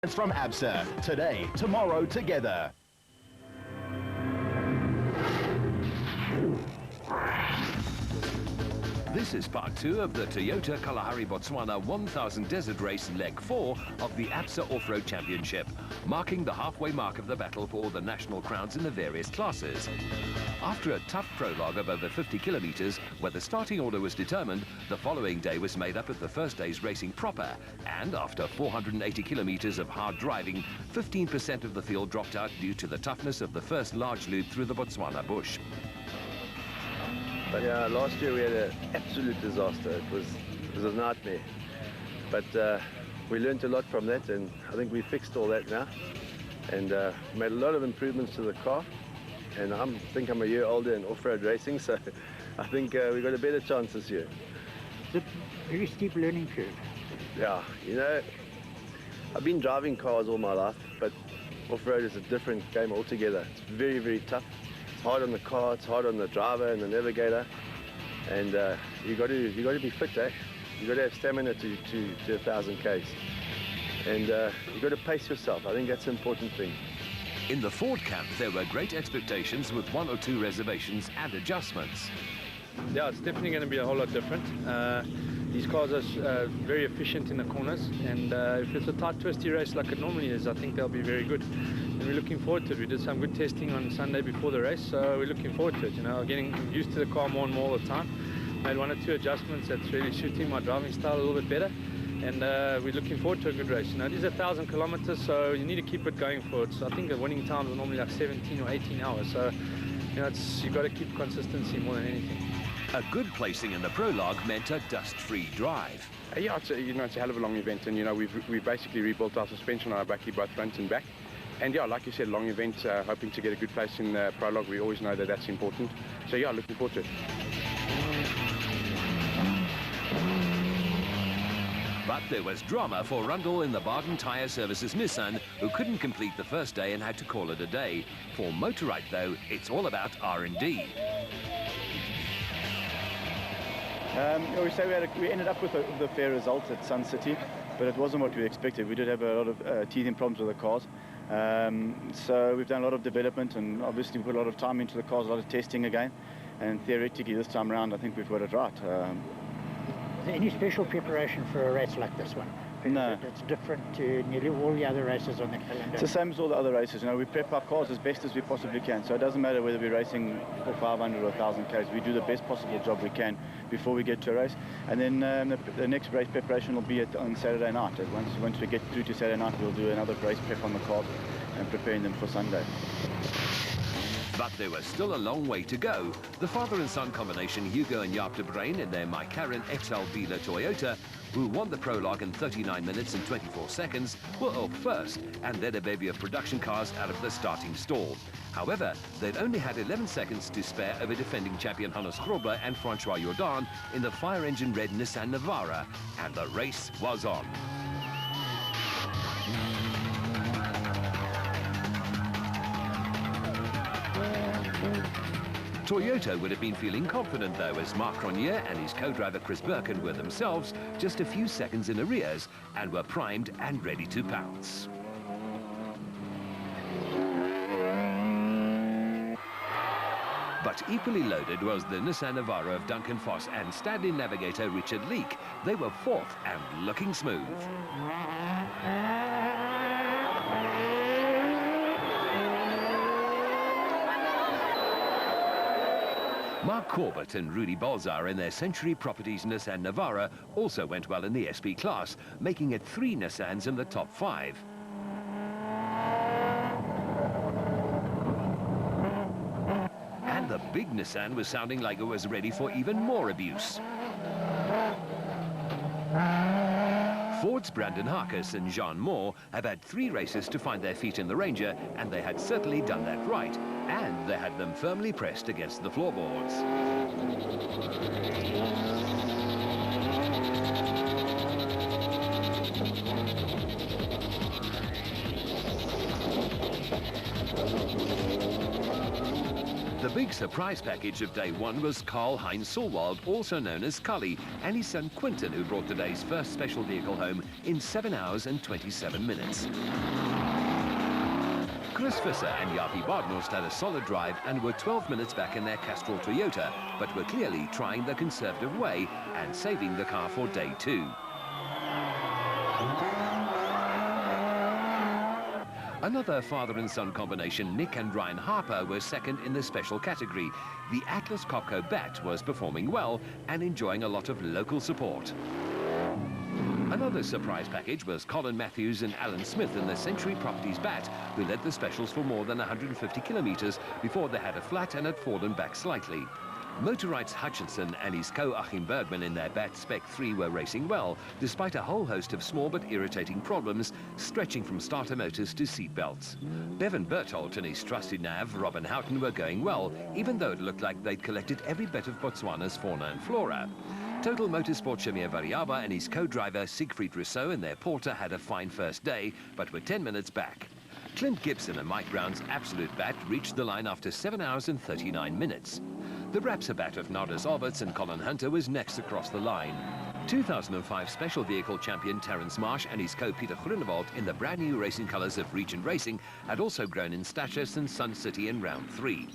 It's from ABSA. Today, tomorrow, together. This is part 2 of the Toyota Kalahari Botswana 1000 Desert Race Leg 4 of the ABSA Off-Road Championship, marking the halfway mark of the battle for all the national crowns in the various classes. After a tough prologue of over 50 kilometers, where the starting order was determined, the following day was made up of the first day's racing proper, and after 480 kilometers of hard driving, 15% of the field dropped out due to the toughness of the first large loop through the Botswana bush. But yeah, last year we had an absolute disaster. It was a nightmare. But we learned a lot from that, and I think we fixed all that now. And made a lot of improvements to the car. And I think I'm a year older in off-road racing, so I think we got a better chance this year. It's a very steep learning curve. Yeah, you know, I've been driving cars all my life, but off-road is a different game altogether. It's very, very tough. It's hard on the car, it's hard on the driver and the navigator, and you got to be fit, eh? You got to have stamina to 1,000 k's, and you got to pace yourself. I think that's an important thing. In the Ford camp, there were great expectations with 1 or 2 reservations and adjustments. Yeah, it's definitely going to be a whole lot different. These cars are very efficient in the corners, and if it's a tight, twisty race like it normally is, I think they'll be very good. And we're looking forward to it. We did some good testing on Sunday before the race, so we're looking forward to it. You know, getting used to the car more and more all the time. Made 1 or 2 adjustments that's really suiting my driving style a little bit better, and we're looking forward to a good race. You know, it is 1,000 kilometers, so you need to keep it going for it. So I think the winning times are normally like 17 or 18 hours. So you know, you've got to keep consistency more than anything. A good placing in the prologue meant a dust-free drive. Yeah, it's a hell of a long event, and you know we've basically rebuilt our suspension on our bakkie, both front and back. And yeah, like you said, long event, hoping to get a good place in the prologue. We always know that that's important. So yeah, looking forward to it. But there was drama for Rundle in the Barden Tyre Services Nissan, who couldn't complete the first day and had to call it a day. For Motorite, though, it's all about R&D. We say we ended up with the fair result at Sun City, but it wasn't what we expected. We did have a lot of teething problems with the cars. So we've done a lot of development, and obviously we put a lot of time into the cars, a lot of testing again. And theoretically, this time around, I think we've got it right. Is there any special preparation for a race like this one? No. It's different to nearly all the other races on the calendar. It's the same as all the other races. You know, we prep our cars as best as we possibly can. So it doesn't matter whether we're racing for 500 or 1,000 k's. We do the best possible job we can before we get to a race. And then the next race preparation will be on Saturday night. Once we get through to Saturday night, we'll do another race prep on the cars and preparing them for Sunday. But there was still a long way to go. The father and son combination, Hugo and Jaap de Bruin, in their Mykarin XL Dealer Toyota, who won the prologue in 39 minutes and 24 seconds, were up first and led a bevy of production cars out of the starting stall. However, they'd only had 11 seconds to spare over defending champion Hannes Grobler and Francois Jordan in the fire-engine red Nissan Navara, and the race was on. Toyota would have been feeling confident, though, as Marc Cronier and his co-driver Chris Birkin were themselves just a few seconds in arrears and were primed and ready to pounce. But equally loaded was the Nissan Navara of Duncan Foss and stand-in navigator Richard Leake. They were fourth and looking smooth. Mark Corbett and Rudy Balzar in their Century Properties Nissan Navara also went well in the SP class, making it 3 Nissans in the top 5. And the big Nissan was sounding like it was ready for even more abuse. Ford's Brandon Harkis and Jean Moore have had 3 races to find their feet in the Ranger, and they had certainly done that right. And they had them firmly pressed against the floorboards. The big surprise package of day one was Karl-Heinz Solwald, also known as Cully, and his son Quinton, who brought today's first special vehicle home in 7 hours and 27 minutes. Chris Visser and Jaapie Badenhorst had a solid drive and were 12 minutes back in their Castrol Toyota, but were clearly trying the conservative way and saving the car for day two. Another father and son combination, Nick and Ryan Harper, were second in the special category. The Atlas Copco Bat was performing well and enjoying a lot of local support. Another surprise package was Colin Matthews and Alan Smith in the Century Properties Bat, who led the specials for more than 150 kilometres before they had a flat and had fallen back slightly. Motorite's Hutchinson and his co-Achim Bergman in their Bat Spec 3 were racing well, despite a whole host of small but irritating problems, stretching from starter motors to seat belts. Bevan Berthold and his trusty nav, Robin Houghton, were going well, even though it looked like they'd collected every bit of Botswana's fauna and flora. Total Motorsport Shamir Variaba and his co-driver Siegfried Rousseau in their Porter had a fine first day, but were 10 minutes back. Clint Gibson and Mike Brown's Absolute Bat reached the line after 7 hours and 39 minutes. The Rapsa Bat of Nardus Alberts and Colin Hunter was next across the line. 2005 Special Vehicle champion Terence Marsh and his co-Peter Groenewald in the brand new racing colours of Regent Racing had also grown in stature since Sun City in round 3.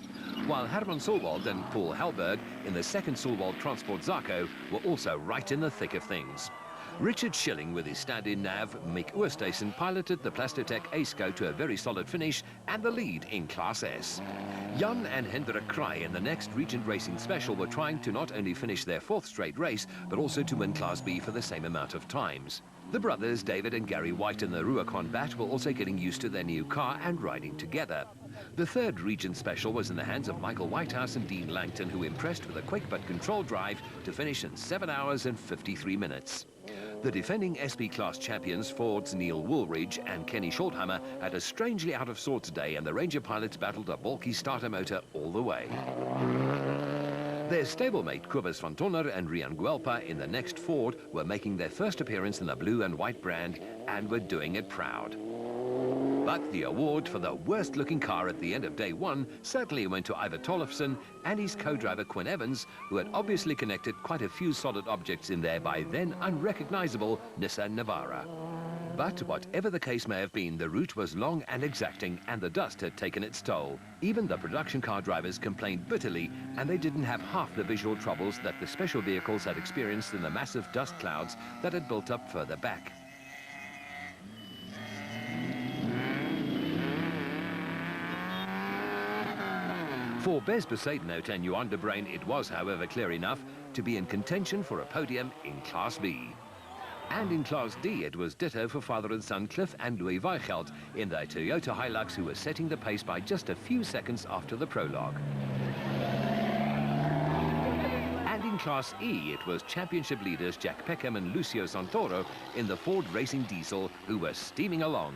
While Herman Solwald and Paul Halberg in the second Solwald Transport Zarco were also right in the thick of things. Richard Schilling with his stand-in nav, Mick Oosthuizen, piloted the Plastotec Aceco to a very solid finish and the lead in Class S. Jan and Hendrik Kraai in the next Regent Racing Special were trying to not only finish their 4th straight race, but also to win Class B for the same amount of times. The brothers David and Gary White in the Ruacon Bat were also getting used to their new car and riding together. The 3rd Regent Special was in the hands of Michael Whitehouse and Dean Langton, who impressed with a quick but controlled drive to finish in 7 hours and 53 minutes. The defending SP Class champions Ford's Neil Woolridge and Kenny Schulthammer had a strangely out-of-sorts day, and the Ranger pilots battled a bulky starter motor all the way. Their stablemate Cobus van Tonner and Rian Guelpa in the next Ford were making their first appearance in the blue and white brand and were doing it proud. But the award for the worst-looking car at the end of day one certainly went to Ivar Tollefson and his co-driver Quinn Evans, who had obviously connected quite a few solid objects in there by then unrecognizable Nissan Navara. But whatever the case may have been, the route was long and exacting, and the dust had taken its toll. Even the production car drivers complained bitterly, and they didn't have half the visual troubles that the special vehicles had experienced in the massive dust clouds that had built up further back. For Bez Besaidnout and Johan de Bruin, it was, however, clear enough to be in contention for a podium in Class B. And in Class D, it was ditto for father and son Cliff and Louis Weichelt in their Toyota Hilux, who were setting the pace by just a few seconds after the prologue. And in Class E, it was championship leaders Jack Peckham and Lucio Santoro in the Ford Racing Diesel, who were steaming along.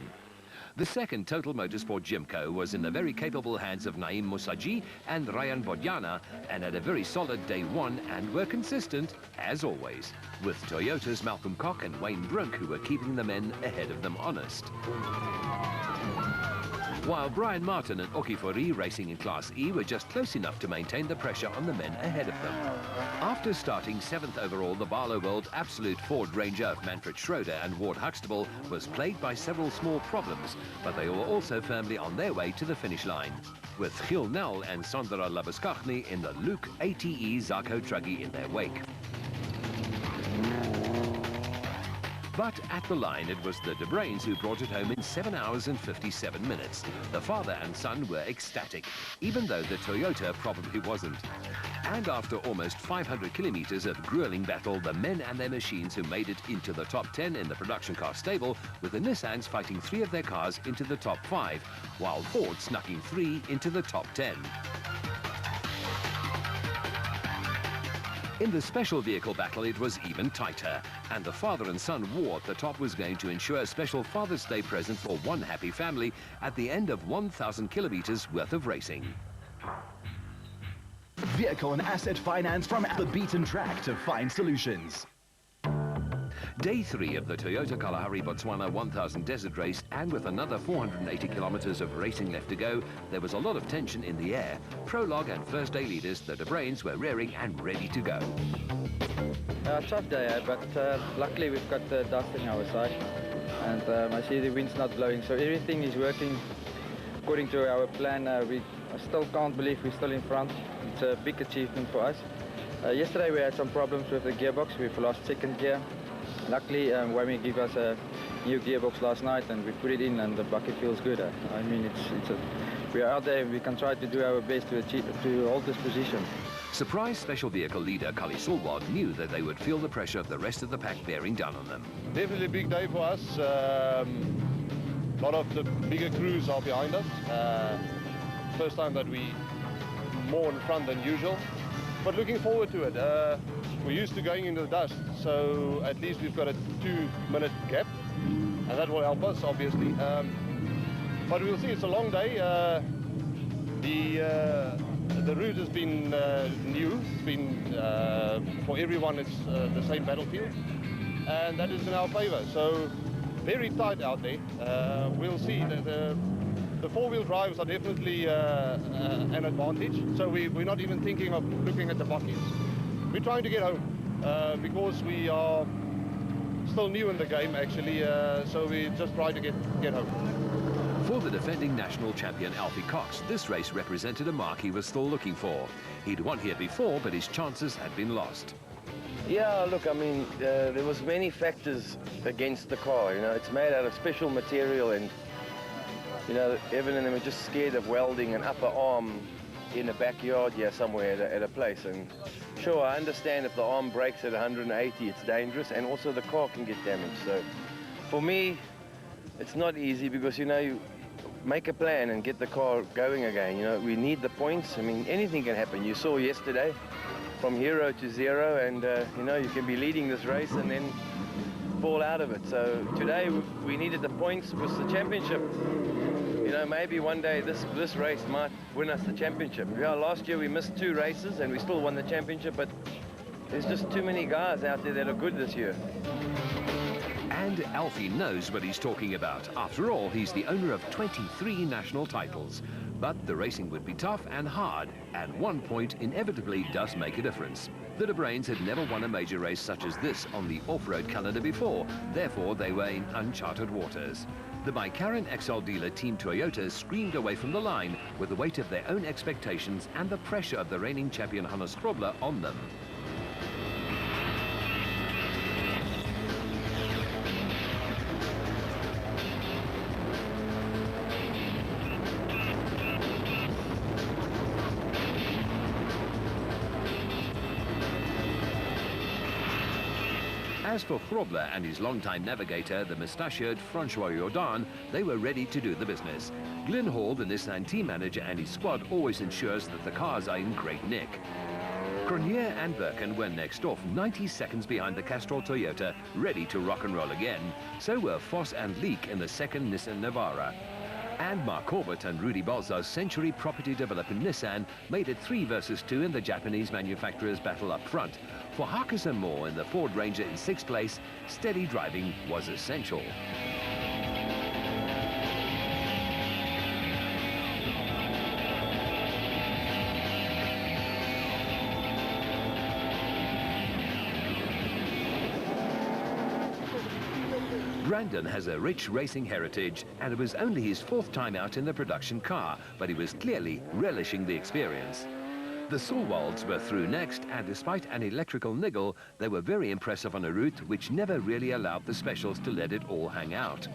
The second Total Motorsport Gymco was in the very capable hands of Naim Musaji and Ryan Bodjana, and had a very solid day one and were consistent, as always, with Toyota's Malcolm Koch and Wayne Brunk, who were keeping the men ahead of them honest. While Brian Martin and Oki Fori racing in Class E were just close enough to maintain the pressure on the men ahead of them. After starting 7th overall, the Barlow World Absolute Ford Ranger of Manfred Schroeder and Ward Huxtable was plagued by several small problems, but they were also firmly on their way to the finish line, with Gil Nel and Sandra Labuskaghni in the Luke ATE Zarco Truggy in their wake. But at the line, it was the De Bruins who brought it home in 7 hours and 57 minutes. The father and son were ecstatic, even though the Toyota probably wasn't. And after almost 500 kilometers of grueling battle, the men and their machines who made it into the top 10 in the production car stable, with the Nissans fighting 3 of their cars into the top 5, while Ford snuck in 3 into the top 10. In the special vehicle battle, it was even tighter, and the father and son war at the top was going to ensure a special Father's Day present for one happy family at the end of 1,000 kilometers worth of racing. Vehicle and asset finance from the beaten track to find solutions. Day 3 of the Toyota Kalahari Botswana 1000 Desert Race, and with another 480 kilometers of racing left to go, there was a lot of tension in the air. Prologue and first day leaders, the De Bruins, were rearing and ready to go. Tough day, but luckily we've got the dust on our side, and I see the wind's not blowing, so everything is working according to our plan. I still can't believe we're still in front. It's a big achievement for us. Yesterday we had some problems with the gearbox. We've lost second gear. Luckily, Wami gave us a new gearbox last night, and we put it in, and the bucket feels good. I mean, we are out there. We can try to do our best to hold this position. Surprise special vehicle leader Kali Solwald knew that they would feel the pressure of the rest of the pack bearing down on them. Definitely a big day for us. A lot of the bigger crews are behind us. First time that we more in front than usual, but looking forward to it. We're used to going into the dust, so at least we've got a 2-minute gap, and that will help us, obviously. But we'll see. It's a long day. The route has been new. It's been for everyone. It's the same battlefield, and that is in our favour. So very tight out there. We'll see. The four-wheel drives are definitely an advantage. So we're not even thinking of looking at the buckets. We're trying to get home because we are still new in the game, actually. So we just try to get home. For the defending national champion Alfie Cox, this race represented a mark he was still looking for. He'd won here before, but his chances had been lost. Yeah, look, I mean, there was many factors against the car. You know, it's made out of special material, and you know, Evan and them were just scared of welding an upper arm in a backyard here somewhere at a place. And sure, I understand if the arm breaks at 180, it's dangerous, and also the car can get damaged. So for me, it's not easy because, you know, you make a plan and get the car going again. You know, we need the points. I mean, anything can happen. You saw yesterday from hero to zero, and you know, you can be leading this race and then fall out of it. So today we needed the points because the championship, you know, maybe one day this race might win us the championship. Yeah, last year we missed 2 races and we still won the championship, but there's just too many guys out there that are good this year. And Alfie knows what he's talking about. After all, he's the owner of 23 national titles. But the racing would be tough and hard, and 1 point inevitably does make a difference. The De Bruins had never won a major race such as this on the off-road calendar before, therefore they were in uncharted waters. The McLaren XL dealer Team Toyota screamed away from the line with the weight of their own expectations and the pressure of the reigning champion Hannes Grobler on them. As for Grobler and his longtime navigator, the mustachioed Francois Jordan, they were ready to do the business. Glyn Hall, the Nissan team manager, and his squad always ensures that the cars are in great nick. Cronje and Birken were next off, 90 seconds behind the Castrol Toyota, ready to rock and roll again. So were Foss and Leek in the second Nissan Navara. And Mark Corbett and Rudy Balzar's Century Property Development Nissan made it 3 versus 2 in the Japanese manufacturer's battle up front. For Harkes and Moore in the Ford Ranger in 6th place, steady driving was essential. Brandon has a rich racing heritage, and it was only his 4th time out in the production car, but he was clearly relishing the experience. The Solwalds were through next, and despite an electrical niggle, they were very impressive on a route which never really allowed the specials to let it all hang out.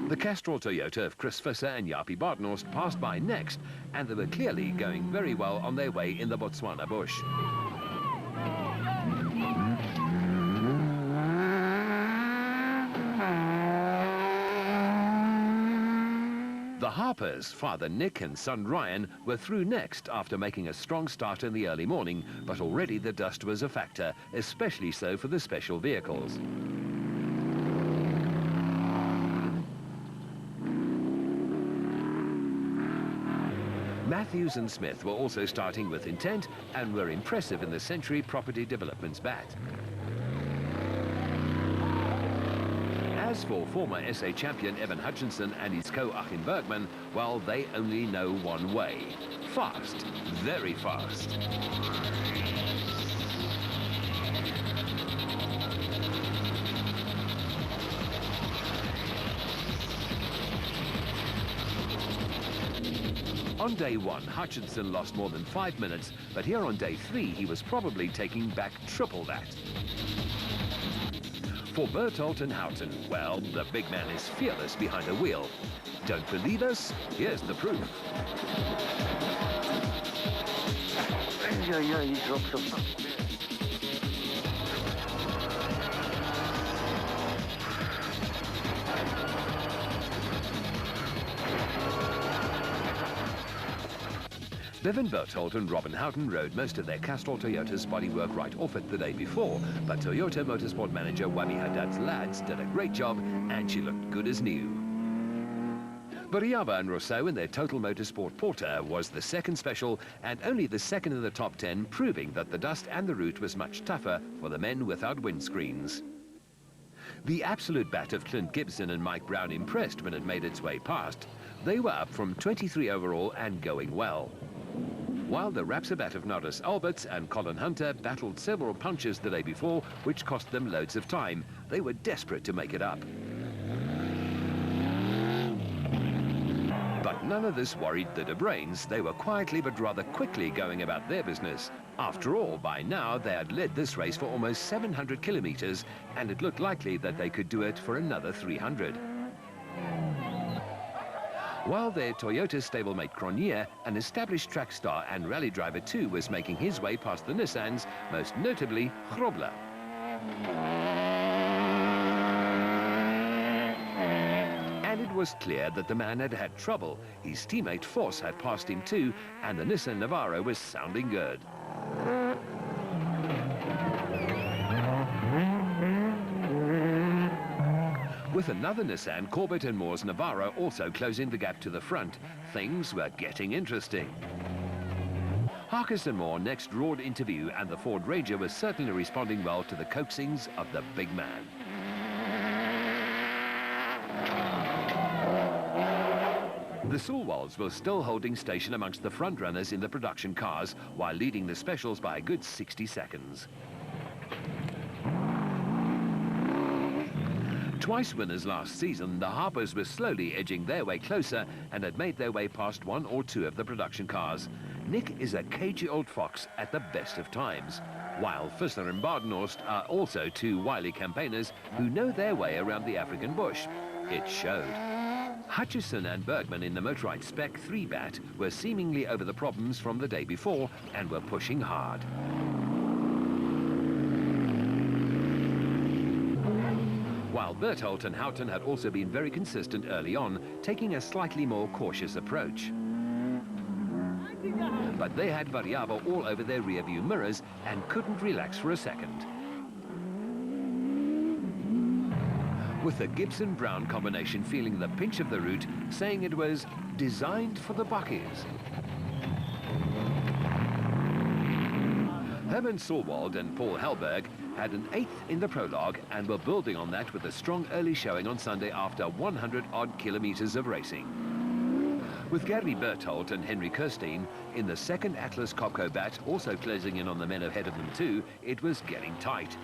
The Castrol Toyota of Chris Visser and Jaapie Badenhorst passed by next, and they were clearly going very well on their way in the Botswana bush. The Harpers, Father Nick and son Ryan, were through next after making a strong start in the early morning, but already the dust was a factor, especially so for the special vehicles. Matt Matthews and Smith were also starting with intent and were impressive in the Century Property Development's bat. As for former SA champion Evan Hutchinson and his co-Achim Bergman, well, they only know one way. Fast, very fast. On day one, Hutchinson lost more than 5 minutes, but here on day 3, he was probably taking back triple that. For Berthold and Houghton, well, the big man is fearless behind the wheel. Don't believe us? Here's the proof. Yeah, he dropped some. Bevan Berthold and Robin Houghton rode most of their Castrol Toyota's bodywork right off it the day before, but Toyota Motorsport manager Wami Haddad's lads did a great job and she looked good as new. Bariaba and Rousseau in their Total Motorsport Porter was the second special and only the second in the top 10, proving that the dust and the route was much tougher for the men without windscreens. The absolute bat of Clint Gibson and Mike Brown impressed when it made its way past. They were up from 23 overall and going well. While the Rapsabat of Norris Alberts and Colin Hunter battled several punches the day before, which cost them loads of time, they were desperate to make it up. But none of this worried the De Bruins. They were quietly but rather quickly going about their business. After all, by now they had led this race for almost 700 kilometers, and it looked likely that they could do it for another 300. While their Toyota stablemate Cronier, an established track star and rally driver too, was making his way past the Nissans, most notably Grobler. And it was clear that the man had had trouble. His teammate Force had passed him too, and the Nissan Navara was sounding good. With another Nissan, Corbett and Moore's Navara also closing the gap to the front, things were getting interesting. Harkis and Moore next roared into view, and the Ford Ranger was certainly responding well to the coaxings of the big man. The Sulwalds were still holding station amongst the front runners in the production cars, while leading the specials by a good 60 seconds. Twice winners last season, the Harpers were slowly edging their way closer and had made their way past one or two of the production cars. Nick is a cagey old fox at the best of times, while Fissler and Badenhorst are also two wily campaigners who know their way around the African bush. It showed. Hutchison and Bergman in the Motorite Spec 3 bat were seemingly over the problems from the day before and were pushing hard. While Berthold and Houghton had also been very consistent early on, taking a slightly more cautious approach. But they had Variaba all over their rear-view mirrors and couldn't relax for a second. With the Gibson-Brown combination feeling the pinch of the route, saying it was designed for the buckies. Herman Sulwald and Paul Hellberg had an 8th in the prologue and were building on that with a strong early showing on Sunday after 100-odd kilometers of racing. With Gary Berthold and Henry Kirstein in the second Atlas Copco bat also closing in on the men ahead of them too, it was getting tight.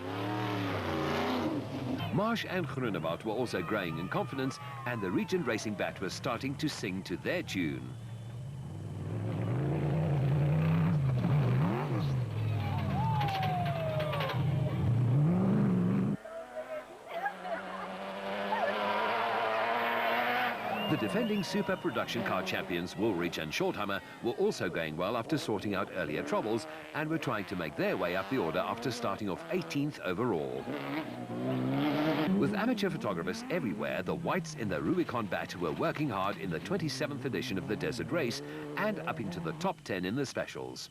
Marsh and Groenewoud were also growing in confidence, and the Regent Racing bat was starting to sing to their tune. The defending Super Production Car champions Woolrich and Shorthammer were also going well after sorting out earlier troubles and were trying to make their way up the order after starting off 18th overall. With amateur photographers everywhere, the whites in the Rubicon bat were working hard in the 27th edition of the Desert Race and up into the top 10 in the specials.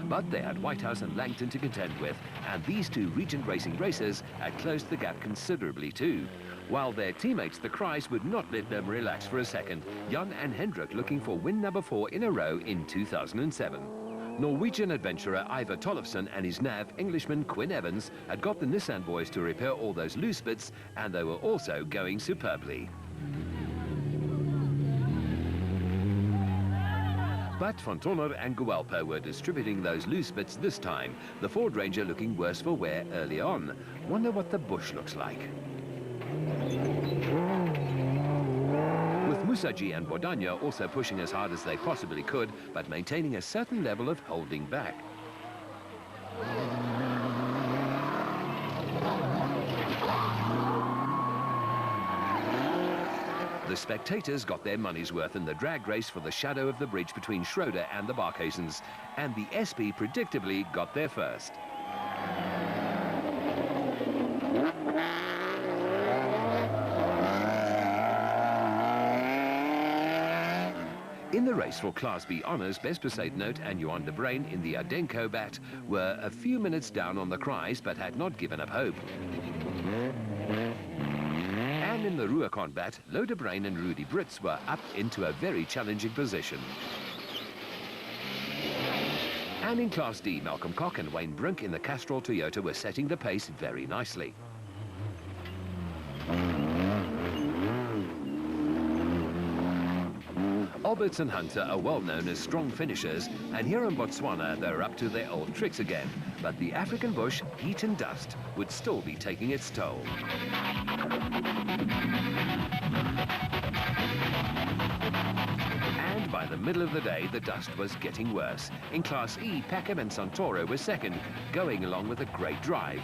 But they had Whitehouse and Langton to contend with, and these two Regent Racing racers had closed the gap considerably too. While their teammates, the Kreis, would not let them relax for a second. Jan and Hendrik looking for win number 4 in a row in 2007. Norwegian adventurer Ivar Tollefsen and his nav, Englishman Quinn Evans, had got the Nissan boys to repair all those loose bits, and they were also going superbly. But Van Tonner and Guelpo were distributing those loose bits this time, the Ford Ranger looking worse for wear early on. Wonder what the bush looks like. With Musaji and Bodania also pushing as hard as they possibly could, but maintaining a certain level of holding back. The spectators got their money's worth in the drag race for the shadow of the bridge between Schroeder and the Barkhesens, and the SP predictably got there first. In the race for Class B honours, Bes Besaidnout and Johan de Bruin in the Adenco bat were a few minutes down on the Kreis, but had not given up hope. And in the Ruacon bat, Lo de Bruin and Rudy Brits were up into a very challenging position. And in Class D, Malcolm Koch and Wayne Brink in the Castrol Toyota were setting the pace very nicely. Alberts and Hunter are well known as strong finishers, and here in Botswana they're up to their old tricks again. But the African bush, heat and dust, would still be taking its toll. And by the middle of the day, the dust was getting worse. In Class E, Peckham and Santoro were second, going along with a great drive,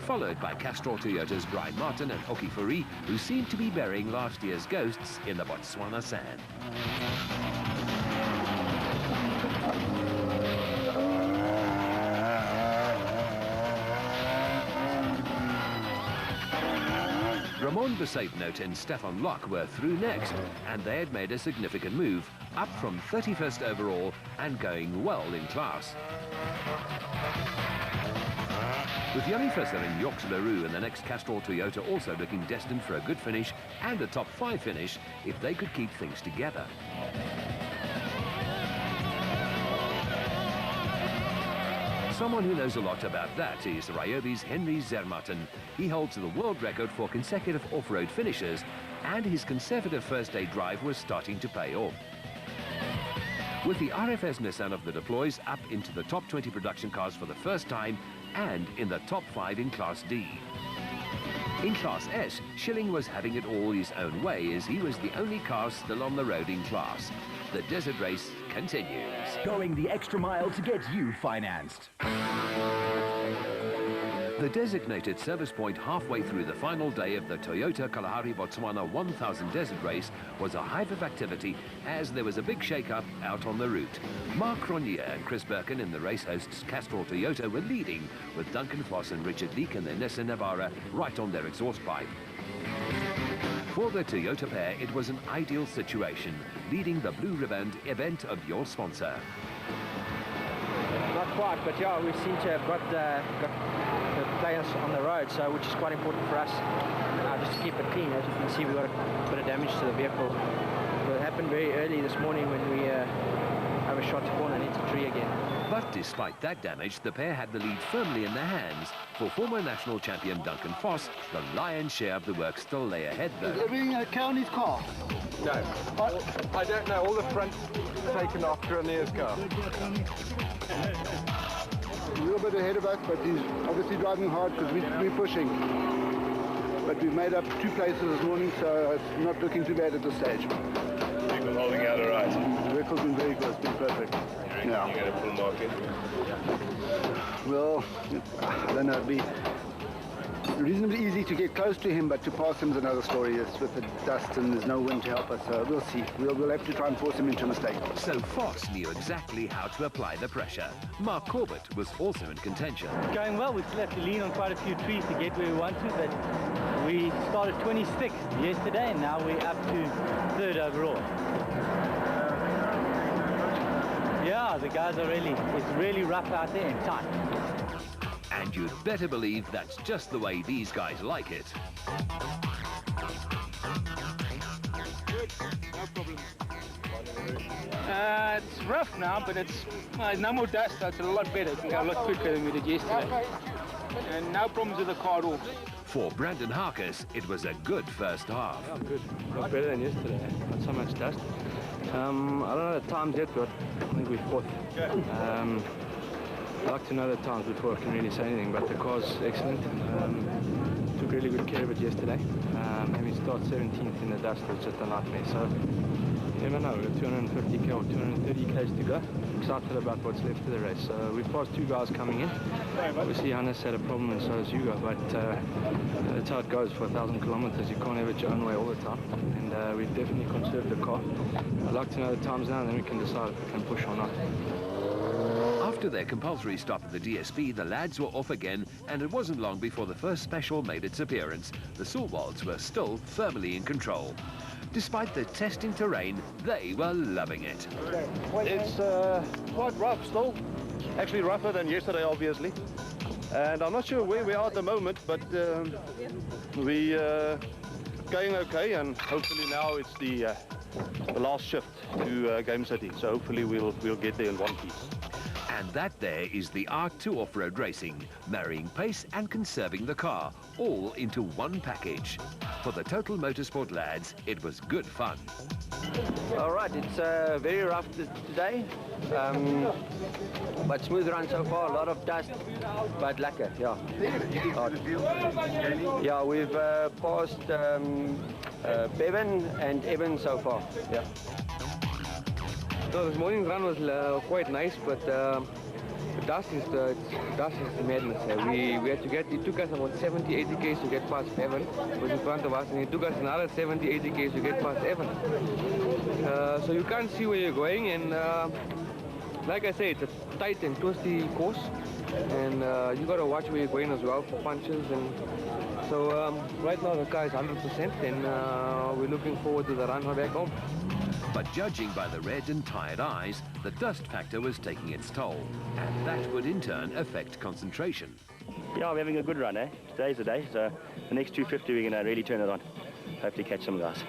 followed by Castrol Toyota's Brian Martin and Oki Fourie, who seemed to be burying last year's ghosts in the Botswana sand. Ramon Besaidnout and Stefan Locke were through next, and they had made a significant move, up from 31st overall and going well in class. With Yanni Visser and Joks Leroux in the next Castrol Toyota also looking destined for a good finish and a top 5 finish if they could keep things together. Someone who knows a lot about that is Ryobi's Henry Zermatten. He holds the world record for consecutive off-road finishes, and his conservative first-day drive was starting to pay off. With the RFS Nissan of the deploys up into the top 20 production cars for the first time, and in the top 5 in Class D. In Class S, Schilling was having it all his own way, as he was the only car still on the road in class. The desert race continues. Going the extra mile to get you financed. The designated service point halfway through the final day of the Toyota Kalahari Botswana 1000 Desert Race was a hive of activity, as there was a big shake-up out on the route. Mark Cronje and Chris Birkin in the race hosts Castrol Toyota were leading, with Duncan Foss and Richard Leake and their Nissan Navara right on their exhaust pipe. For the Toyota pair, it was an ideal situation, leading the blue ribbon event of your sponsor. Not quite, but yeah, we seem to have got the players on the road, so which is quite important for us, just to keep it clean. As you can see, we got a bit of damage to the vehicle. It happened very early this morning when we overshot the corner and hit a tree again. But despite that damage, the pair had the lead firmly in their hands. For former national champion Duncan Foss, the lion's share of the work still lay ahead, though. Is everything okay on his car? No. I don't know. All the front's taken off Cronje's car. A little bit ahead of us, but he's obviously driving hard because we're pushing. But we've made up 2 places this morning, so it's not looking too bad at this stage. Vehicle's holding out all right. The vehicle's been very good. It's been perfect. Yeah. You get a full market? Well, I don't know. It'd be reasonably easy to get close to him, but to pass him is another story. It's with the dust and there's no wind to help us, so we'll see. We'll have to try and force him into a mistake. So Foss knew exactly how to apply the pressure. Mark Corbett was also in contention. Going well, we still have to lean on quite a few trees to get where we want to, but we started 26th yesterday and now we're up to 3rd overall. Yeah, Yeah, the guys are it's really rough out there and tight. And you'd better believe that's just the way these guys like it. Good, no problem. It's rough now, but it's no more dust, so it's a lot better. It can go a lot quicker than we did yesterday. And no problems with the car at all. For Brandon Harkis, it was a good first half. Yeah, good. A lot better than yesterday. Not so much dust. I don't know the times yet, but I think we're fourth. I'd like to know the times before I can really say anything, but the car's excellent. Took really good care of it yesterday. Having started 17th in the dust was just a nightmare. So you never know. We've got 250 k or 230 k's to go. Excited about what's left of the race. So we've passed two guys coming in. Obviously Hannes had a problem and so has Hugo, but that's how it goes for 1,000 kilometers. You can't have it your own way all the time, and we've definitely conserved the car. I'd like to know the times now, and then we can decide if we can push or not. After their compulsory stop at the DSP, the lads were off again, and it wasn't long before the first special made its appearance. The Sawwalds were still firmly in control. Despite the testing terrain, they were loving it. It's quite rough still. Actually rougher than yesterday, obviously. And I'm not sure where we are at the moment, but we going okay, and hopefully now it's the last shift to Game City. So hopefully we'll get there in one piece. And that there is the art to off-road racing, marrying pace and conserving the car, all into one package. For the Total Motorsport lads, it was good fun. All right, it's very rough today, but smooth run so far, a lot of dust, but lekker, yeah. Yeah, we've passed Bevan and Evan so far, yeah. So this morning's run was quite nice, but the dust is the madness. We had to get, it took us about 70, 80 k's to get past Evan, who was in front of us, and it took us another 70, 80 k's to get past Evan. So you can't see where you're going, and like I say, it's a tight and twisty course, and you got to watch where you're going as well for punches. And so right now the car is 100%, and we're looking forward to the run back home. But judging by the red and tired eyes, the dust factor was taking its toll, and that would in turn affect concentration. Yeah, we're having a good run, eh? Today's the day, so the next 250 we're going to really turn it on. Hopefully catch some guys.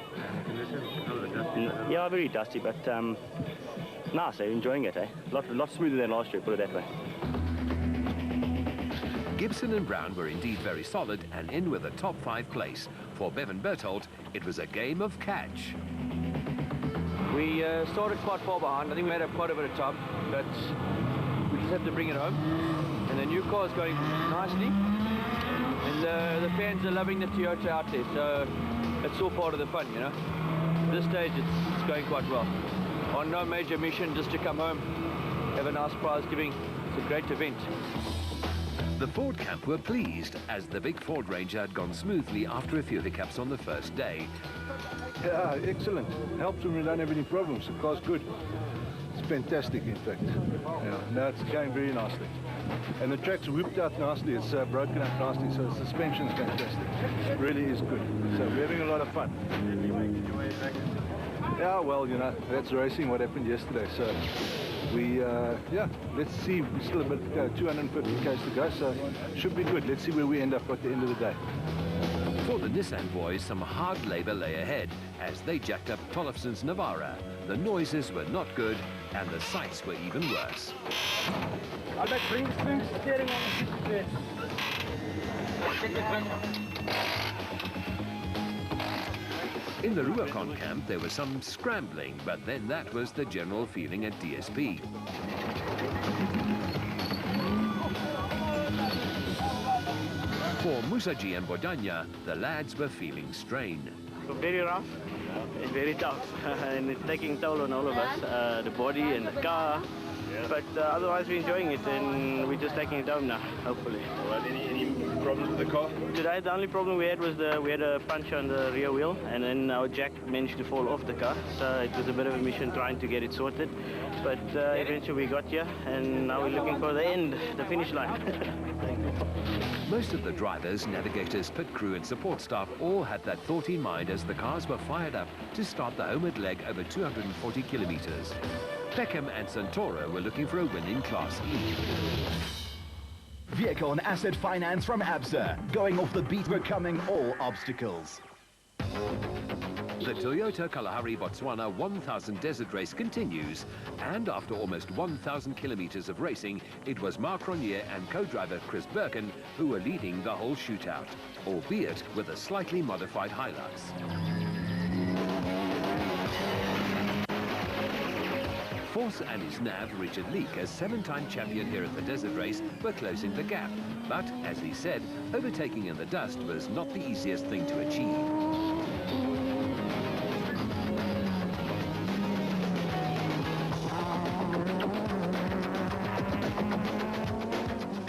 Yeah, very dusty, but nice, enjoying it, eh? A lot smoother than last year, put it that way. Gibson and Brown were indeed very solid and in with a top 5 place. For Bevan Berthold, it was a game of catch. We started quite far behind. I think we had quite a bit of time, but we just have to bring it home. And the new car is going nicely, and the fans are loving the Toyota out there, so it's all part of the fun, you know. At this stage, it's going quite well. On no major mission, just to come home, have a nice prize giving. It's a great event. The Ford camp were pleased, as the big Ford Ranger had gone smoothly after a few hiccups on the first day. Yeah, excellent. Helps when we don't have any problems. The car's good. It's fantastic, in fact. Yeah, now it's going very nicely. And the track's whipped out nicely. It's broken up nicely, so the suspension's fantastic. It really is good. So we're having a lot of fun. Yeah, well, you know, that's racing, what happened yesterday. So we, yeah, let's see. We're still about 250 k's to go, so should be good. Let's see where we end up at the end of the day. For the Nissan boys, some hard labour lay ahead as they jacked up Tollefson's Navara. The noises were not good, and the sights were even worse. In the Ruacon camp, there was some scrambling, but then that was the general feeling at DSP. For Musaji and Bodanya, the lads were feeling strain. Very rough, it's very tough, and it's taking toll on all of us, the body and the car. But otherwise we're enjoying it, and we're just taking it home now, hopefully. Any problems with the car? Today the only problem we had was we had a punch on the rear wheel, and then our jack managed to fall off the car. So it was a bit of a mission trying to get it sorted. But eventually we got here, and now we're looking for the end, the finish line. Most of the drivers, navigators, pit crew and support staff all had that thought in mind as the cars were fired up to start the homeward leg over 240 kilometres. Peckham and Santora were looking for a win in Class E. Vehicle and asset finance from ABSA, going off the beat, overcoming all obstacles. The Toyota Kalahari Botswana 1000 Desert Race continues, and after almost 1,000 kilometers of racing, it was Marc Cronje and co-driver Chris Birkin who were leading the whole shootout, albeit with a slightly modified Hilux. Force and his nav, Richard Leek, as 7-time champion here at the Desert Race, were closing the gap. But, as he said, overtaking in the dust was not the easiest thing to achieve.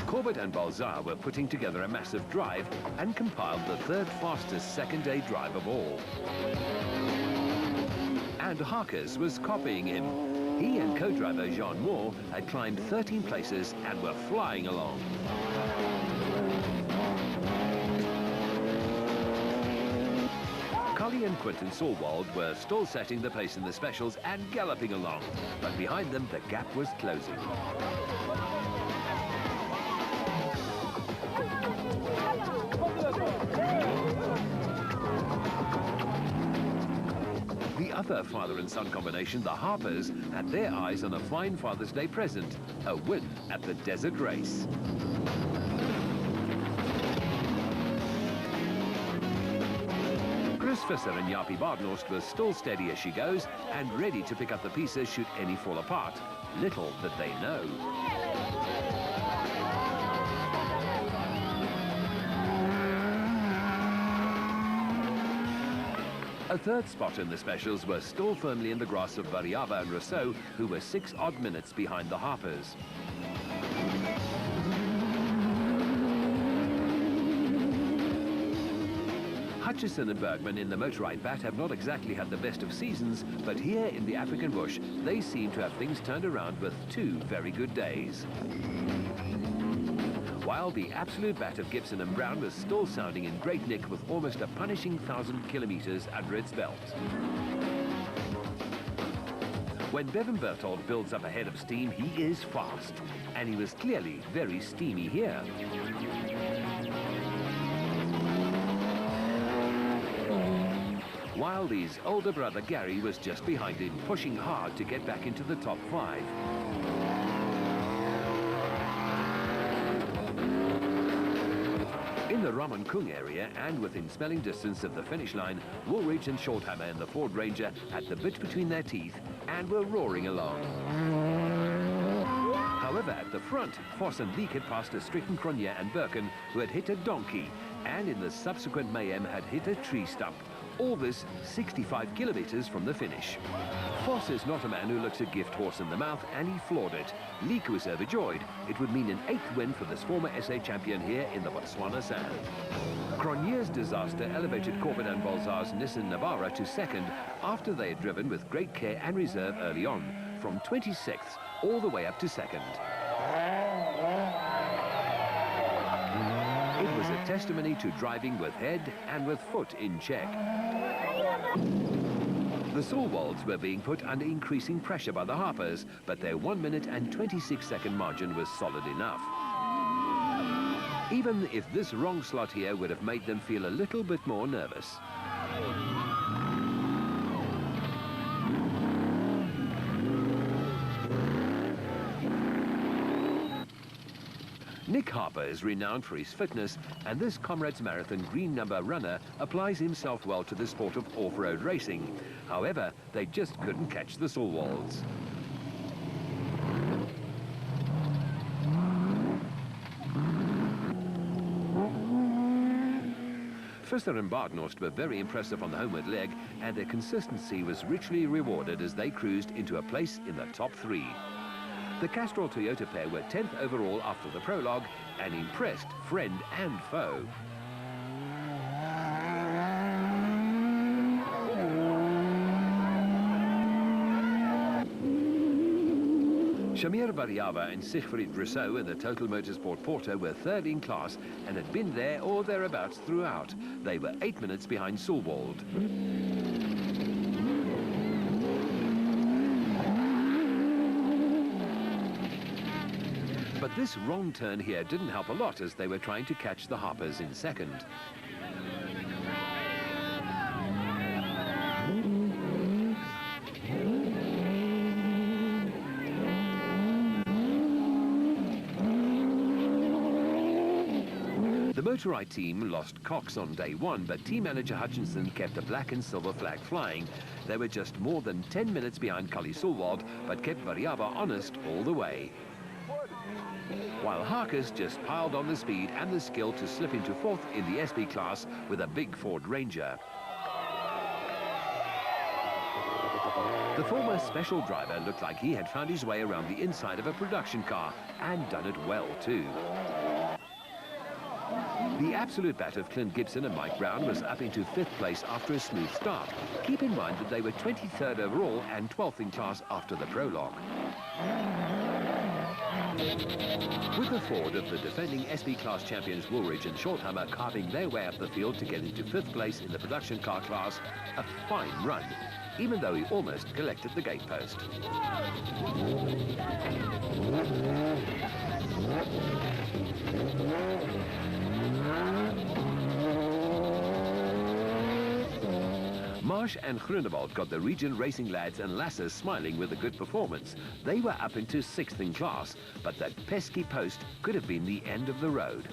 Corbett and Balzar were putting together a massive drive and compiled the third fastest second-day drive of all. And Harkers was copying him. He and co-driver Jean Moore had climbed 13 places and were flying along. Cully and Quinton Solwald were still setting the pace in the specials and galloping along, but behind them the gap was closing. The other father and son combination, the Harpers, had their eyes on a fine Father's Day present, a win at the Desert Race. Chris Visser and Jaapie Badenhorst were still steady as she goes and ready to pick up the pieces should any fall apart. Little did they know. A third spot in the specials was still firmly in the grasp of Variava and Rousseau, who were 6 odd minutes behind the Harpers. Hutchison and Bergman in the Motorride Bat have not exactly had the best of seasons, but here in the African bush, they seem to have things turned around with 2 very good days. While the absolute bat of Gibson and Brown was still sounding in great nick with almost a punishing 1,000 kilometers under its belt. When Bevan Berthold builds up a head of steam, he is fast, and he was clearly very steamy here. While his older brother Gary was just behind him, pushing hard to get back into the top 5. In the Ramankung area and within smelling distance of the finish line, Woolridge and Shorthammer and the Ford Ranger had the bit between their teeth and were roaring along. However, at the front, Foss and Leek had passed a stricken Cronje and Birkin, who had hit a donkey, and in the subsequent mayhem had hit a tree stump. All this 65 kilometers from the finish. Foss is not a man who looks a gift horse in the mouth, and he floored it. Leek was overjoyed. It would mean an 8th win for this former SA champion here in the Botswana sand. Cronje's disaster elevated Corbett and Balzar's Nissan Navara to 2nd after they had driven with great care and reserve early on, from 26th all the way up to 2nd. It was a testimony to driving with head and with foot in check. The Solwalds were being put under increasing pressure by the Harpers, but their 1 minute and 26-second margin was solid enough. Even if this wrong slot here would have made them feel a little bit more nervous. Nick Harper is renowned for his fitness, and this Comrades Marathon green number runner applies himself well to the sport of off-road racing. However, they just couldn't catch the Solwalds. Visser and Badenhorst were very impressive on the homeward leg, and their consistency was richly rewarded as they cruised into a place in the top 3. The Castrol Toyota pair were 10th overall after the prologue and impressed friend and foe. Shamir Variava and Siegfried Rousseau in the Total Motorsport Porter were 3rd in class and had been there or thereabouts throughout. They were 8 minutes behind Solwald. But this wrong turn here didn't help a lot as they were trying to catch the Harpers in second. The Motorite team lost Cox on day one, but team manager Hutchinson kept a black and silver flag flying. They were just more than 10 minutes behind Kali Solwald, but kept Variaba honest all the way. While Harkes just piled on the speed and the skill to slip into fourth in the SB class with a big Ford Ranger. The former special driver looked like he had found his way around the inside of a production car and done it well too. The absolute bat of Clint Gibson and Mike Brown was up into 5th place after a smooth start. Keep in mind that they were 23rd overall and 12th in class after the prologue. With the Ford of the defending SB class champions Woolridge and Shorthammer carving their way up the field to get into 5th place in the production car class, a fine run, even though he almost collected the gate post. Marsh and Grunewald got the region racing lads and lasses smiling with a good performance. They were up into 6th in class, but that pesky post could have been the end of the road.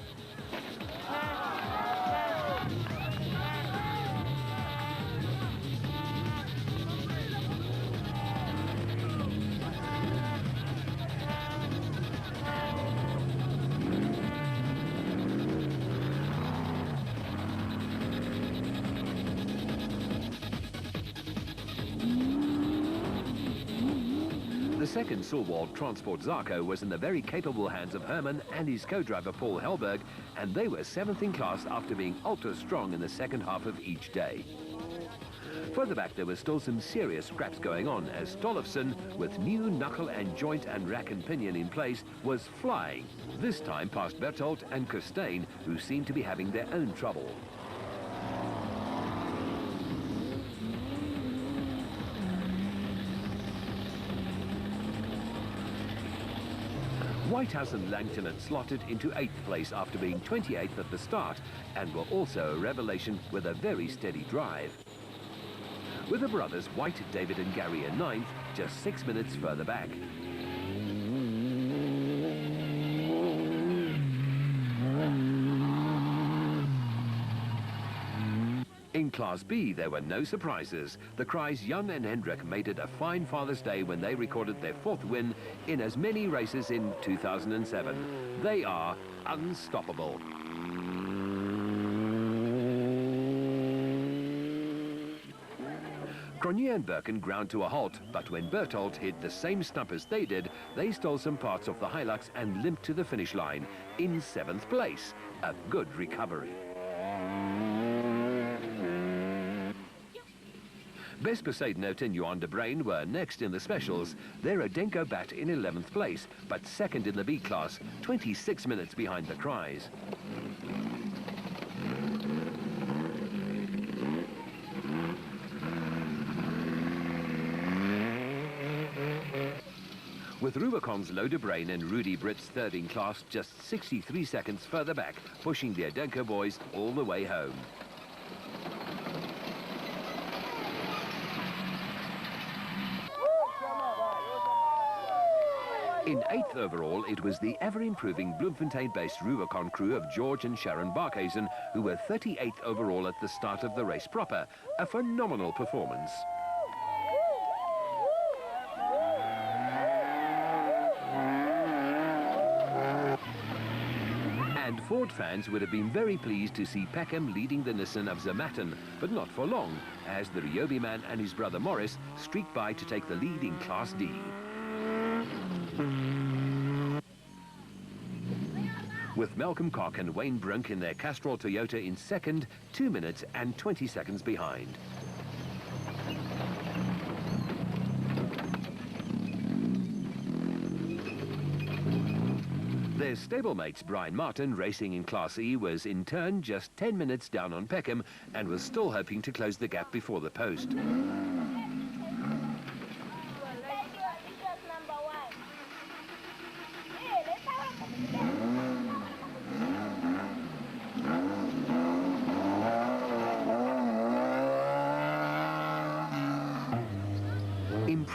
The second Solwald Transport Zarco was in the very capable hands of Herman and his co-driver Paul Helberg, and they were 7th in class after being ultra strong in the second half of each day. Further back there was still some serious scraps going on as Tollefson, with new knuckle and joint and rack and pinion in place, was flying, this time past Berthold and Kirstein, who seemed to be having their own trouble. Whitehouse and Langton had slotted into 8th place after being 28th at the start and were also a revelation with a very steady drive. With the brothers White, David and Gary in 9th, just 6 minutes further back. In Class B, there were no surprises. The Cries Jan and Hendrik made it a fine Father's Day when they recorded their 4th win in as many races in 2007. They are unstoppable. Cronje and Birken ground to a halt, but when Berthold hit the same stump as they did, they stole some parts of the Hilux and limped to the finish line in 7th place. A good recovery. Besper Sadenhout and Johan de Bruin were next in the specials. They're a Denko bat in 11th place, but 2nd in the B class, 26 minutes behind the Cries. With Rubicon's Lo de Bruin and Rudy Britt's 3rd in class just 63 seconds further back, pushing the Denko boys all the way home. In 8th overall, it was the ever-improving Bloemfontein-based Rubicon crew of George and Sharon Barkhuizen who were 38th overall at the start of the race proper. A phenomenal performance. And Ford fans would have been very pleased to see Peckham leading the Nissan of Zermatten, but not for long, as the Ryobi man and his brother Morris streaked by to take the lead in Class D. With Malcolm Cock and Wayne Brunk in their Castrol Toyota in 2nd, 2 minutes and 20 seconds behind. Their stablemates Brian Martin, racing in Class E, was in turn just 10 minutes down on Peckham and was still hoping to close the gap before the post.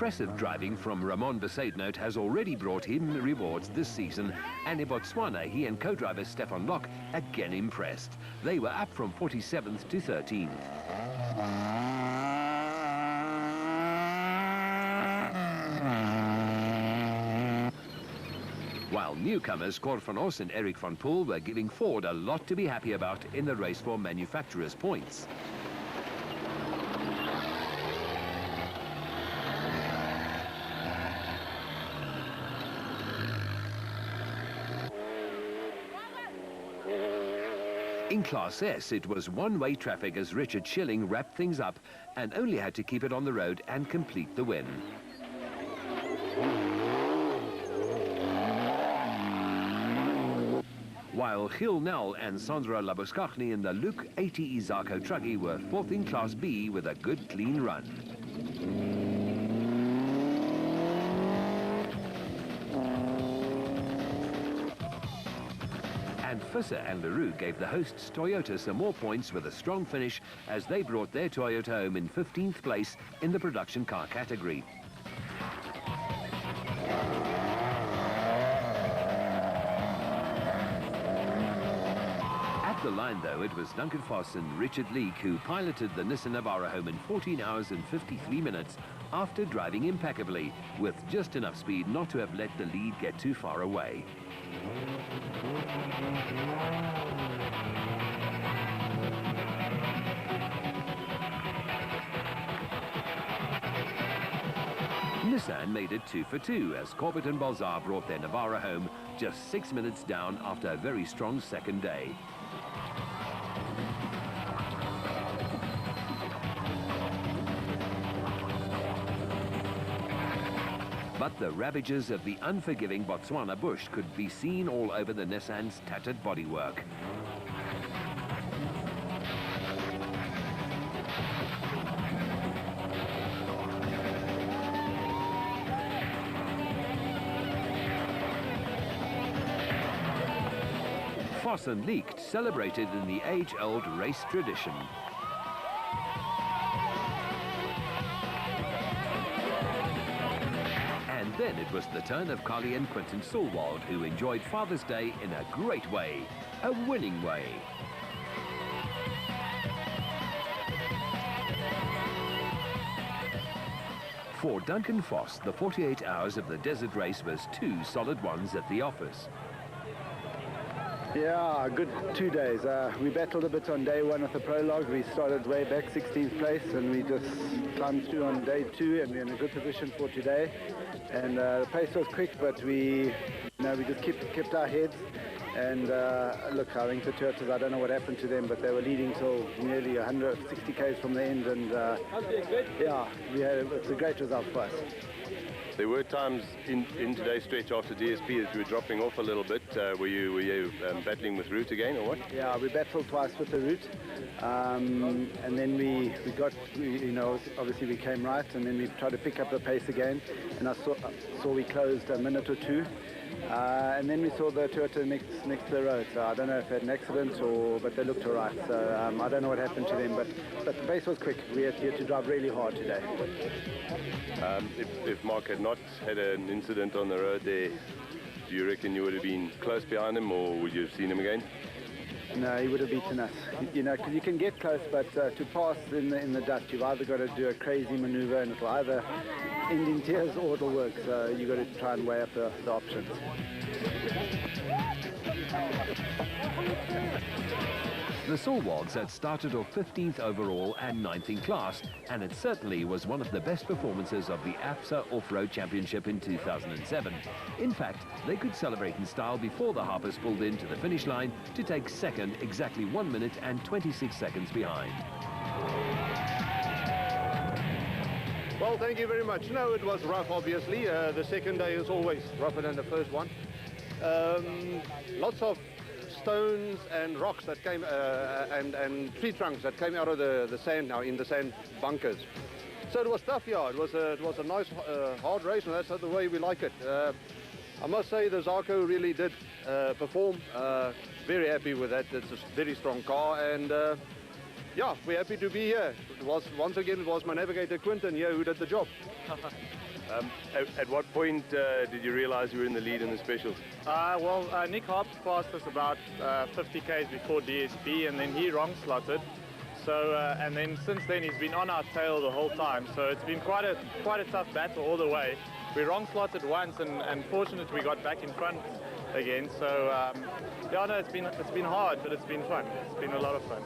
impressive driving from Ramon Besaidnout has already brought him rewards this season, and in Botswana, he and co-driver Stefan Locke again impressed. They were up from 47th to 13th. While newcomers Cor van Os and Eric van Poel were giving Ford a lot to be happy about in the race for manufacturers' points. In Class S, it was one-way traffic as Richard Schilling wrapped things up and only had to keep it on the road and complete the win. While Gil Nel and Sandra Labuschagne in the Luke 80 Zarco Truggy were fourth in Class B with a good clean run. And Visser and LaRue gave the hosts Toyota some more points with a strong finish as they brought their Toyota home in 15th place in the production car category. At the line, though, it was Duncan Foss and Richard Leake who piloted the Nissan Navara home in 14 hours and 53 minutes after driving impeccably, with just enough speed not to have let the lead get too far away. Nissan made it 2 for 2 as Corbett and Balzar brought their Navara home just 6 minutes down after a very strong second day. But the ravages of the unforgiving Botswana bush could be seen all over the Nissan's tattered bodywork. Foss and Leake celebrated in the age-old race tradition. And then it was the turn of Carly and Quentin Sulwald, who enjoyed Father's Day in a great way, a winning way. For Duncan Foss, the 48 hours of the desert race was 2 solid ones at the office. Yeah, good 2 days. We battled a bit on day 1 of the prologue. We started way back 16th place and we just climbed through on day 2 and we're in a good position for today. And the pace was quick, but we just kept our heads. And look, I think the Toyotas, I don't know what happened to them, but they were leading till nearly 160 k's from the end. And yeah, it's a great result for us. There were times in today's stretch after DSP that you were dropping off a little bit. Were you battling with route again or what? Yeah, we battled twice with the route, and then we obviously we came right, and then we tried to pick up the pace again, and I saw we closed a minute or two, and then we saw the Toyota next to the road. So I don't know if they had an accident but they looked all right. So I don't know what happened to them, but the pace was quick. We had to drive really hard today. If Mark had not had an incident on the road there, do you reckon you would have been close behind him, or would you have seen him again? No, he would have beaten us. You know, because you can get close, but to pass in the dust, you've either got to do a crazy maneuver, and it'll either end in tears or it'll work. So you've got to try and weigh up the options. The Sulwalds had started off 15th overall and 9th in class, and it certainly was one of the best performances of the APSA Off-Road Championship in 2007. In fact, they could celebrate in style before the Harpers pulled in to the finish line to take second, exactly 1 minute and 26 seconds behind. Well, thank you very much. No, it was rough, obviously. The second day is always rougher than the first one. Lots of stones and rocks that came and tree trunks that came out of the sand now in the sand bunkers. So it was tough, yeah. It was a nice hard race, and that's the way we like it. I must say the Zarco really did perform. Very happy with that. It's a very strong car, and yeah, we're happy to be here. Once again it was my navigator Quentin here who did the job. At what point did you realize you were in the lead in the specials? Well, Nick Hobbs passed us about 50 k's before DSP, and then he wrong slotted. So, and then since then he's been on our tail the whole time. So it's been quite a tough battle all the way. We wrong slotted once, and fortunately we got back in front again. So yeah, no, it's been hard, but it's been fun. It's been a lot of fun.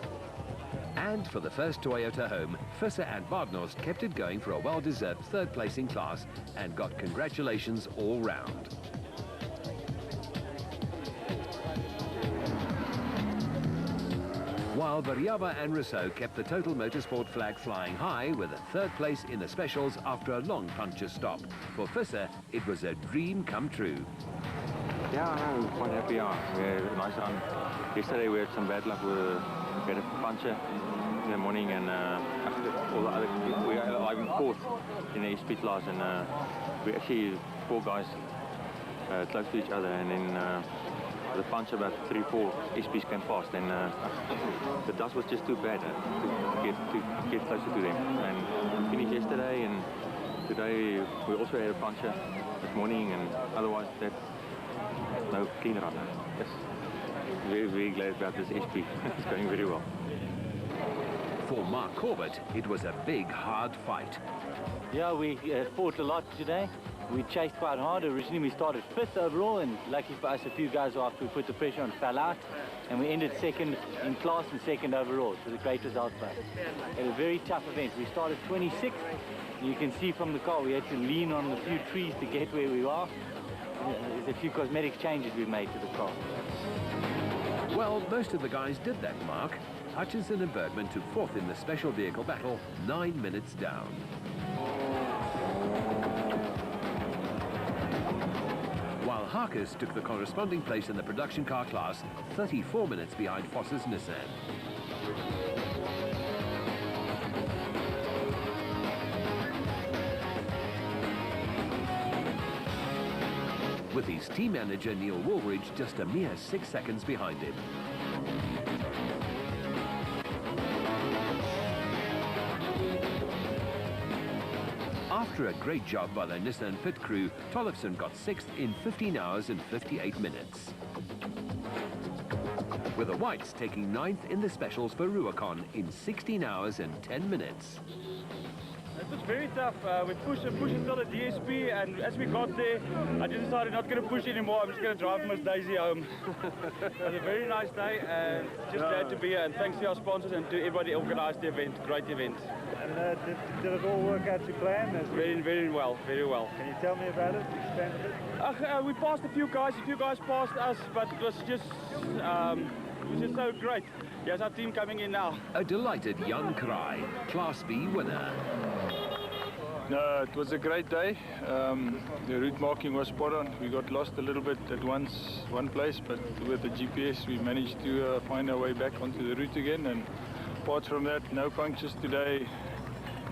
And for the first Toyota home, Visser and Badenhorst kept it going for a well-deserved third place in class and got congratulations all round. While Variaba and Rousseau kept the Total Motorsport flag flying high with a third place in the specials after a long puncher stop. For Visser, it was a dream come true. Yeah, no, quite happy. Yeah, we had a nice run. Yesterday we had some bad luck with we had a puncher in the morning, and all the other we were even fourth in the speed class, and we actually 4 guys close to each other, and then the puncher about 3-4 SPs came past, and the dust was just too bad to get closer to them. And we finished yesterday, and today we also had a puncher this morning, and otherwise that's no clean run. Yes. Very, very glad about this SP. It's going very well. For Mark Corbett, it was a big, hard fight. Yeah, we fought a lot today. We chased quite hard. Originally we started 5th overall, and lucky for us, a few guys after we put the pressure on fell out, and we ended 2nd in class and 2nd overall. It was a great result for us. It was a very tough event. We started 26th. You can see from the car we had to lean on a few trees to get where we are. There's a few cosmetic changes we've made to the car. Well, most of the guys did that, Mark. Hutchinson and Bergman took 4th in the special vehicle battle, 9 minutes down. While Harkes took the corresponding place in the production car class, 34 minutes behind Foss's Nissan. With his team manager Neil Woolridge just a mere 6 seconds behind him. After a great job by the Nissan pit crew, Tollefson got 6th in 15 hours and 58 minutes. With the Whites taking 9th in the specials for Ruacon in 16 hours and 10 minutes. It was very tough. We pushed until the DSP, and as we got there, I just decided not going to push anymore. I'm just going to drive Miss Daisy home. It was a very nice day, and just glad to be here. And thanks to our sponsors and to everybody who organised the event. Great event. And did it all work out to plan? Very, very well, very well. Can you tell me about it? Expand a bit? We passed a few guys passed us, but it was just so great. Here's our team coming in now. A delighted Jan Kraai, Class B winner. No, it was a great day. The route marking was spot on. We got lost a little bit at one place, but with the GPS we managed to find our way back onto the route again. And apart from that, no punctures today,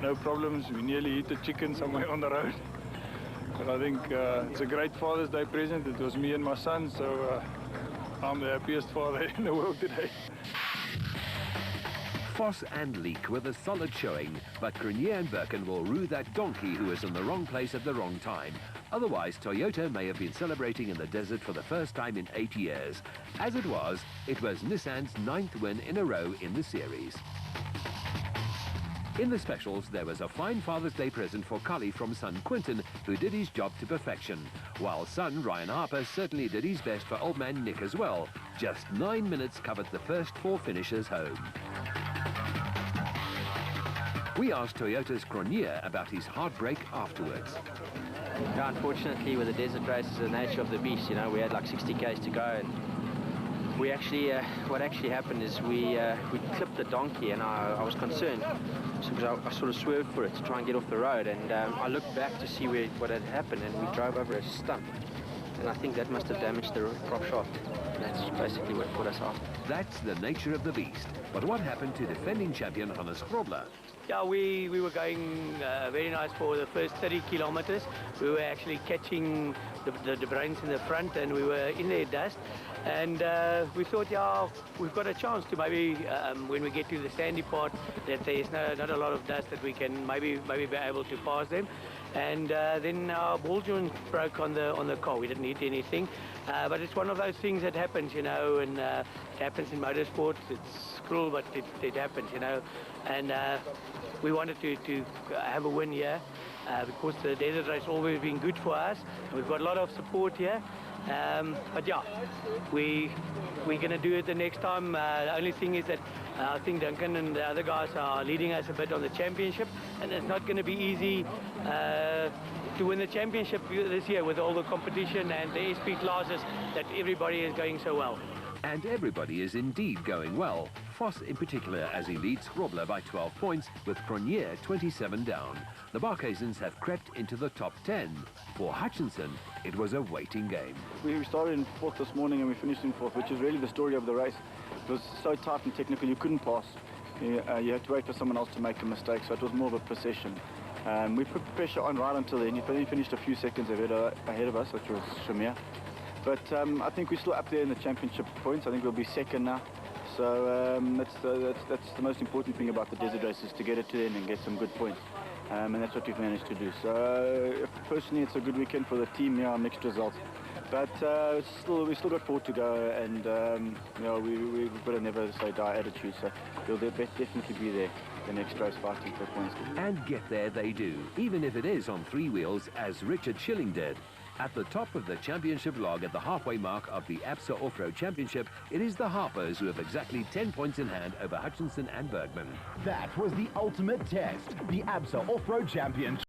no problems. We nearly hit a chicken somewhere on the road. But I think it's a great Father's Day present. It was me and my son, so I'm the happiest father in the world today. Foss and Leek with a solid showing, but Grenier and Birkin will rue that donkey who was in the wrong place at the wrong time. Otherwise, Toyota may have been celebrating in the desert for the first time in 8 years. As it was Nissan's 9th win in a row in the series. In the specials, there was a fine Father's Day present for Cully from son Quinton, who did his job to perfection, while son Ryan Harper certainly did his best for old man Nick as well. Just 9 minutes covered the first 4 finishers home. We asked Toyota's Grenier about his heartbreak afterwards. Yeah, unfortunately, with the desert races, the nature of the beast, you know, we had like 60 k's to go, and we actually, what actually happened is we clipped the donkey, and I was concerned, because I sort of swerved for it to try and get off the road, and I looked back to see what had happened, and we drove over a stump, and I think that must have damaged the prop shaft. And that's basically what put us off. That's the nature of the beast. But what happened to defending champion Hannes Grobler? Yeah, we were going very nice for the first 30 kilometers. We were actually catching the brains in the front, and we were in their dust. And we thought, yeah, we've got a chance to maybe, when we get to the sandy part, that there's not a lot of dust, that we can maybe be able to pass them. And then our ball joint broke on the car. We didn't hit anything, but it's one of those things that happens, you know, and it happens in motorsport. It's cruel, but it happens, you know. And we wanted to have a win here because the desert race always been good for us. We've got a lot of support here. But yeah, we're going to do it the next time. The only thing is that I think Duncan and the other guys are leading us a bit on the championship, and it's not going to be easy to win the championship this year with all the competition and the SP classes that everybody is going so well. And everybody is indeed going well. Foss in particular, as he leads Grobler by 12 points, with Cronje 27 down. The Barkhuisens have crept into the top 10. For Hutchinson, it was a waiting game. We started in 4th this morning and we finished in 4th, which is really the story of the race. It was so tight and technical, you couldn't pass. You had to wait for someone else to make a mistake, so it was more of a procession. We put pressure on right until then. He finished a few seconds ahead of us, which was Shamir. But I think we're still up there in the championship points. I think we'll be second now. So that's the most important thing about the desert race, is to get it to the end and get some good points. And that's what we've managed to do. So personally, it's a good weekend for the team. Yeah, mixed results. But we still got 4 to go, and you know, we've got a never say die attitude. So we'll definitely be there the next race fighting for points. And get there they do, even if it is on 3 wheels, as Richard Schilling did. At the top of the championship log at the halfway mark of the ABSA Off-Road Championship, it is the Harpers who have exactly 10 points in hand over Hutchinson and Bergman. That was the ultimate test, the ABSA Off-Road Championship.